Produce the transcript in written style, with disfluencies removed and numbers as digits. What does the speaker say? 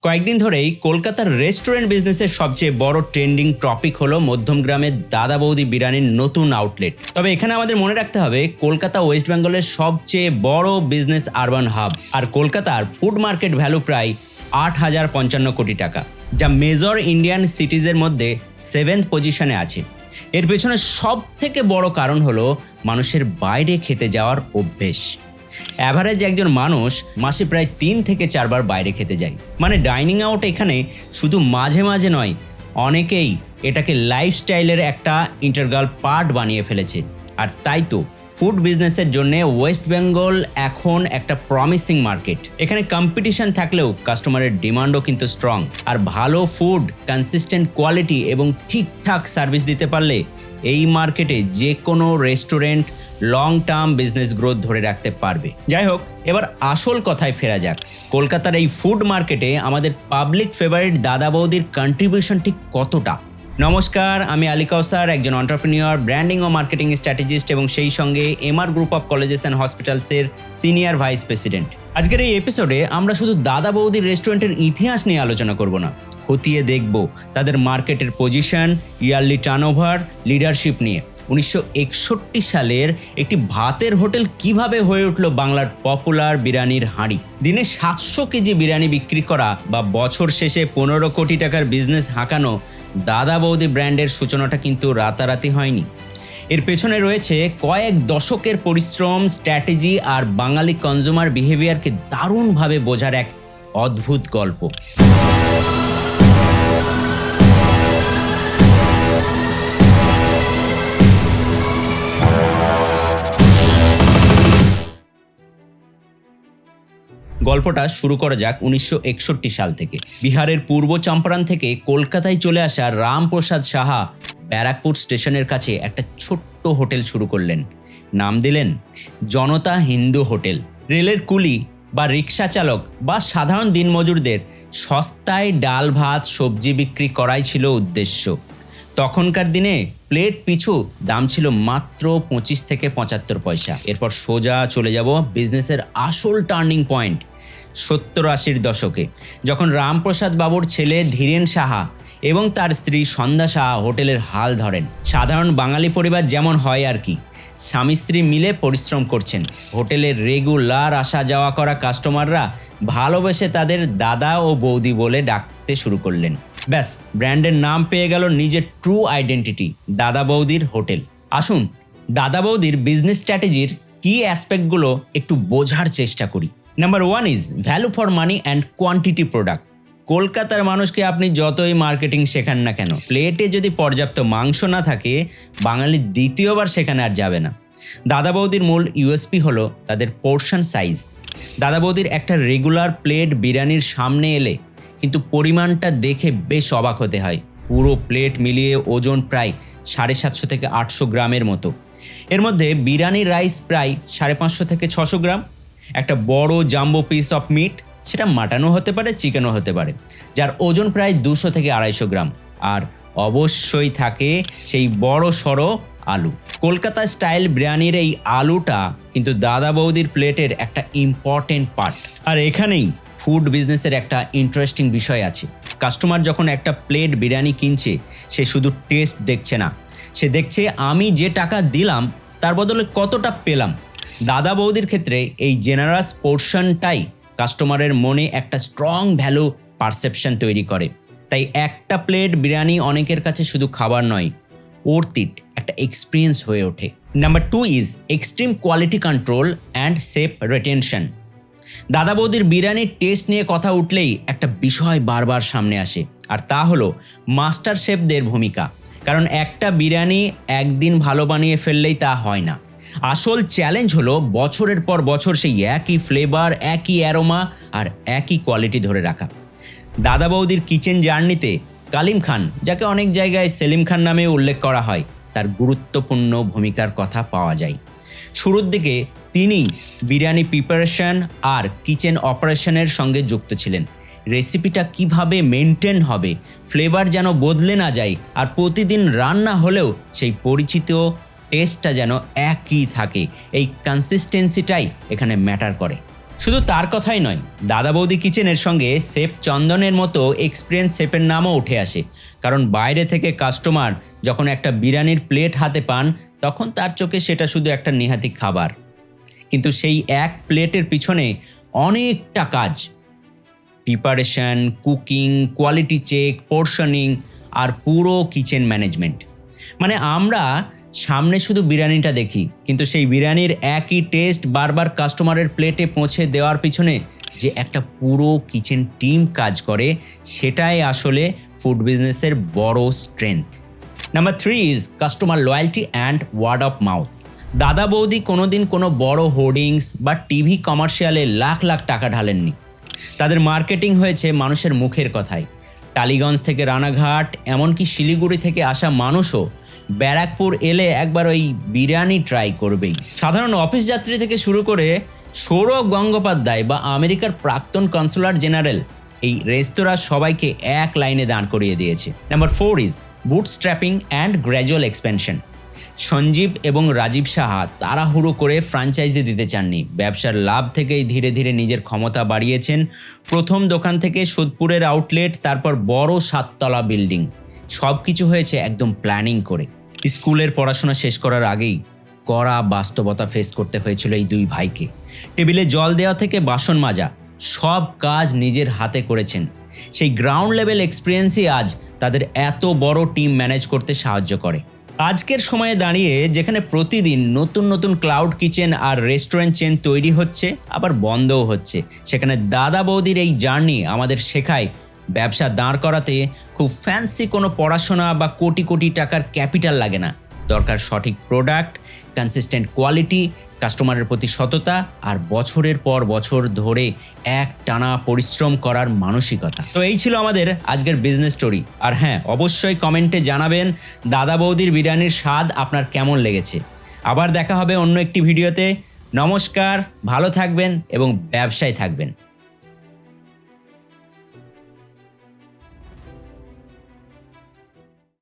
কয়েকদিন ধরেই কলকাতার রেস্টুরেন্ট বিজনেসের সবচেয়ে বড় ট্রেন্ডিং টপিক হলো মধ্যমগ্রামের দাদা বৌদি বিরিয়ানির নতুন আউটলেট। তবে এখানে আমাদের মনে রাখতে হবে কলকাতা ওয়েস্ট বেঙ্গলের সবচেয়ে বড় বিজনেস আরবান হাব, আর কলকাতার ফুড মার্কেট ভ্যালু প্রায় 8,055 কোটি টাকা, যা মেজর ইন্ডিয়ান সিটিজের মধ্যে 7th পজিশনে আছে। এর পেছনে সব থেকে বড় কারণ হলো মানুষের বাইরে খেতে যাওয়ার অভ্যেস। অ্যাভারেজ একজন মানুষ মাসে প্রায় 3 থেকে 4 বার বাইরে খেতে যায়। মানে ডাইনিং আউট এখানে শুধু মাঝে মাঝে নয়, অনেকেই এটাকে লাইফস্টাইলের একটা ইন্টারগ্রাল পার্ট বানিয়ে ফেলেছে। আর তাই তো ফুড বিজনেসের জন্য ওয়েস্ট বেঙ্গল এখন একটা প্রমিসিং মার্কেট। এখানে কম্পিটিশন থাকলেও কাস্টমারের ডিমান্ডও কিন্তু স্ট্রং। আর ভালো ফুড, কনসিস্টেন্ট কোয়ালিটি এবং ঠিকঠাক সার্ভিস দিতে পারলে এই মার্কেটে যে কোনো restaurant long term business growth ধরে রাখতে পারবে। যাই হোক, এবার আসল কথায় ফেরা যাক। কলকাতার এই ফুড মার্কেটে আমাদের পাবলিক ফেভারিট দাদা বৌদির কন্ট্রিবিউশন ঠিক কতটা? নমস্কার, আমি আলী কাউসার, একজন এন্টারপ্রেনিউর, ব্র্যান্ডিং ও মার্কেটিং স্ট্র্যাটেজিস্ট এবং সেই সঙ্গে MR group of colleges and হসপিটালসের সিনিয়র ভাইস প্রেসিডেন্ট। আজকের এই এপিসোডে আমরা শুধু দাদা বৌদির রেস্টুরেন্টের ইতিহাস নিয়ে আলোচনা করব না, খতিয়ে দেখব তাদের মার্কেটের পজিশন, ইয়ারলি টার্নওভার, লিডারশিপ নিয়ে 1961 সালের একটি ভাতের হোটেল কিভাবে হয়ে উঠল বাংলার পপুলার বিরিয়ানির হাঁড়ি। দিনে 700 কেজি বিরিয়ানি বিক্রি করা বা বছর শেষে 15 কোটি টাকার বিজনেস হাঁকানো দাদা বৌদি ব্র্যান্ডের সূচনাটা কিন্তু রাতারাতি হয়নি। এর পেছনে রয়েছে কয়েক দশকের পরিশ্রম, স্ট্র্যাটেজি আর বাঙালি কনজিউমার বিহেভিয়ারকে দারুণভাবে বোঝার এক অদ্ভুত গল্প। গল্পটা শুরু করা যাক 1961 সাল থেকে। বিহারের পূর্ব চম্পারণ থেকে কলকাতায় চলে আসা রামপ্রসাদ সাহা ব্যারাকপুর স্টেশনের কাছে একটা ছোট্ট হোটেল শুরু করলেন। নাম দিলেন জনতা হিন্দু হোটেল। রেলের কুলি বা রিক্সা চালক বা সাধারণ দিনমজুরদের সস্তায় ডাল ভাত সবজি বিক্রি করাই ছিল উদ্দেশ্য। তখনকার দিনে প্লেট পিছু দাম ছিল মাত্র 25 থেকে 75 পয়সা। এরপর সোজা চলে যাব বিজনেসের আসল টার্নিং পয়েন্ট 70-80-র দশকে, যখন রামপ্রসাদ বাবুর ছেলে ধীরেন সাহা এবং তার স্ত্রী সন্ধ্যা সাহা হোটেলের হাল ধরেন। সাধারণ বাঙালি পরিবার যেমন হয় আর কি, স্বামী স্ত্রী মিলে পরিশ্রম করছেন। হোটেলের রেগুলার আসা যাওয়া করা কাস্টমাররা ভালোবেসে তাদের দাদা ও বৌদি বলে ডাকতে শুরু করলেন। ব্যাস, ব্র্যান্ডের নাম পেয়ে গেল নিজের ট্রু আইডেন্টিটি, দাদা বৌদির হোটেল। আসুন দাদা বৌদির বিজনেস স্ট্র্যাটেজির কি অ্যাসপেক্টগুলো একটু বোঝার চেষ্টা করি। Number 1 is value for money and quantity product. কলকাতার মানুষকে আপনি যতই মার্কেটিং শেখান না কেন, প্লেটে যদি পর্যাপ্ত মাংস না থাকে, বাঙালি দ্বিতীয়বার সেখানে আর যাবে না। দাদা বৌদির মূল ইউএসপি হলো তাদের পোর্শন সাইজ। দাদা বৌদির একটা রেগুলার প্লেট বিরিয়ানির সামনে এলে কিন্তু পরিমাণটা দেখে বেশ অবাক হতে হয়। পুরো প্লেট মিলিয়ে ওজন প্রায় 750 থেকে 800 গ্রামের মতো। এর মধ্যে বিরিয়ানি রাইস প্রায় 550 থেকে 600 গ্রাম, একটা বড় জাম্বো পিস অফ মিট, সেটা মাটনও হতে পারে, চিকেনও হতে পারে, যার ওজন প্রায় 200 থেকে 250 গ্রাম। আর অবশ্যই থাকে সেই বড় সড়ো আলু। কলকাতা স্টাইল বিরিয়ানির এই আলুটা কিন্তু দাদা বৌদির প্লেটের একটা ইম্পর্টেন্ট পার্ট। আর এখানেই ফুড বিজনেসের একটা ইন্টারেস্টিং বিষয় আছে। কাস্টমার যখন একটা প্লেট বিরিয়ানি কিনছে, সে শুধু টেস্ট দেখছে না, সে দেখছে আমি যে টাকা দিলাম তার বদলে কতটা পেলাম। দাদা বৌদির ক্ষেত্রে এই জেনারাস পোর্শনটাই কাস্টমারের মনে একটা স্ট্রং ভ্যালু পারসেপশন তৈরি করে। তাই একটা প্লেট বিরিয়ানি অনেকের কাছে শুধু খাবার নয়, ওর্থ ইট, একটা এক্সপিরিয়েন্স হয়ে ওঠে। Number 2 is extreme quality control and safe retention. দাদা বৌদির বিরিয়ানির টেস্ট নিয়ে কথা উঠলেই একটা বিষয় বারবার সামনে আসে, আর তা হলো মাস্টার শেফদের ভূমিকা। কারণ একটা বিরিয়ানি একদিন ভালো বানিয়ে ফেললেই তা হয় না। আসল চ্যালেঞ্জ হলো বছরের পর বছর সেই একই ফ্লেভার, একই অ্যারোমা আর একই কোয়ালিটি ধরে রাখা। দাদা বৌদির কিচেন জার্নিতে কালিম খান, যাকে অনেক জায়গায় সেলিম খান নামে উল্লেখ করা হয়, তার গুরুত্বপূর্ণ ভূমিকার কথা পাওয়া যায়। শুরুর দিকে তিনি বিরিয়ানি প্রিপারেশন আর কিচেন অপারেশনের সঙ্গে যুক্ত ছিলেন। রেসিপিটা কিভাবে মেনটেন হবে, ফ্লেভার যেন বদলে না যায়, আর প্রতিদিন রান্না হলেও সেই পরিচিত টেস্টটা যেন একই থাকে, এই কনসিস্টেন্সিটাই এখানে ম্যাটার করে। শুধু তার কথাই নয়, দাদা বৌদি কিচেনের সঙ্গে শেফ চন্দনের মতো এক্সপিরিয়েন্স শেফের নামও উঠে আসে। কারণ বাইরে থেকে কাস্টমার যখন একটা বিরিয়ানির প্লেট হাতে পান, তখন তার চোখে সেটা শুধু একটা নেহাতি খাবার, কিন্তু সেই এক প্লেটের পিছনে অনেকটা কাজ, প্রিপারেশন, কুকিং, কোয়ালিটি চেক, পোর্শনিং আর পুরো কিচেন ম্যানেজমেন্ট। মানে আমরা সামনে শুধু বিরিয়ানিটা দেখি, কিন্তু সেই বিরিয়ানির একই টেস্ট বারবার কাস্টমারের প্লেটে পৌঁছে দেওয়ার পিছনে যে একটা পুরো কিচেন টিম কাজ করে, সেটাই আসলে ফুড বিজনেসের বড় strength. Number 3 is customer loyalty and word of mouth. দাদা বৌদি কোনোদিন কোনো বড় হোর্ডিংস বা টিভি কমার্শিয়ালে লাখ লাখ টাকা ঢালেননি। তাদের মার্কেটিং হয়েছে মানুষের মুখের কথায়। টালিগঞ্জ থেকে রানাঘাট, এমনকি শিলিগুড়ি থেকে আসা মানুষও ব্যারাকপুর এলে একবার ওই বিরিয়ানি ট্রাই করবেই। সাধারণ অফিস যাত্রী থেকে শুরু করে সৌরভ গঙ্গোপাধ্যায় বা আমেরিকার প্রাক্তন কনসুলার জেনারেল, এই রেস্তোরাঁ সবাইকে এক লাইনে দাঁড় করিয়ে দিয়েছে। Number 4 is bootstrapping and gradual expansion. Sanjib এবং রাজীব সাহা তাড়াহুড়ো করে ফ্র্যাঞ্চাইজি দিতে চাননি। ব্যবসার লাভ থেকেই ধীরে ধীরে নিজের ক্ষমতা বাড়িয়েছেন। প্রথম দোকান থেকে সোদপুরের আউটলেট, তারপর বড় 7তলা বিল্ডিং, সব কিছু হয়েছে একদম প্ল্যানিং করে। স্কুলের পড়াশোনা শেষ করার আগেই কড়া বাস্তবতা ফেস করতে হয়েছিল এই দুই ভাইকে। টেবিলে জল দেওয়া থেকে বাসন মাজা, সব কাজ নিজের হাতে করেছেন। সেই গ্রাউন্ড লেভেল এক্সপিরিয়েন্সই আজ তাদের এত বড় টিম ম্যানেজ করতে সাহায্য করে। আজকের সময়ে দাঁড়িয়ে যেখানে প্রতিদিন নতুন নতুন ক্লাউড কিচেন আর রেস্টুরেন্ট চেন তৈরি হচ্ছে, আবার বন্ধও হচ্ছে, সেখানে দাদা বৌদির এই জার্নি আমাদের শেখায় ব্যবসা দাঁড় করাতে খুব ফ্যান্সি কোনো পড়াশোনা বা কোটি কোটি টাকার ক্যাপিটাল লাগে না। দরকার সঠিক প্রোডাক্ট, কনসিস্টেন্ট কোয়ালিটি, কাস্টমারের প্রতি সততা আর বছরের পর বছর ধরে এক টানা পরিশ্রম করার মানসিকতা। তো এই ছিল আমাদের আজকের বিজনেস স্টোরি। আর হ্যাঁ, অবশ্যই কমেন্টে জানাবেন দাদা বৌদির বিরিয়ানির স্বাদ আপনার কেমন লেগেছে। আবার দেখা হবে অন্য একটি ভিডিওতে। নমস্কার, ভালো থাকবেন এবং ব্যবসায় থাকবেন।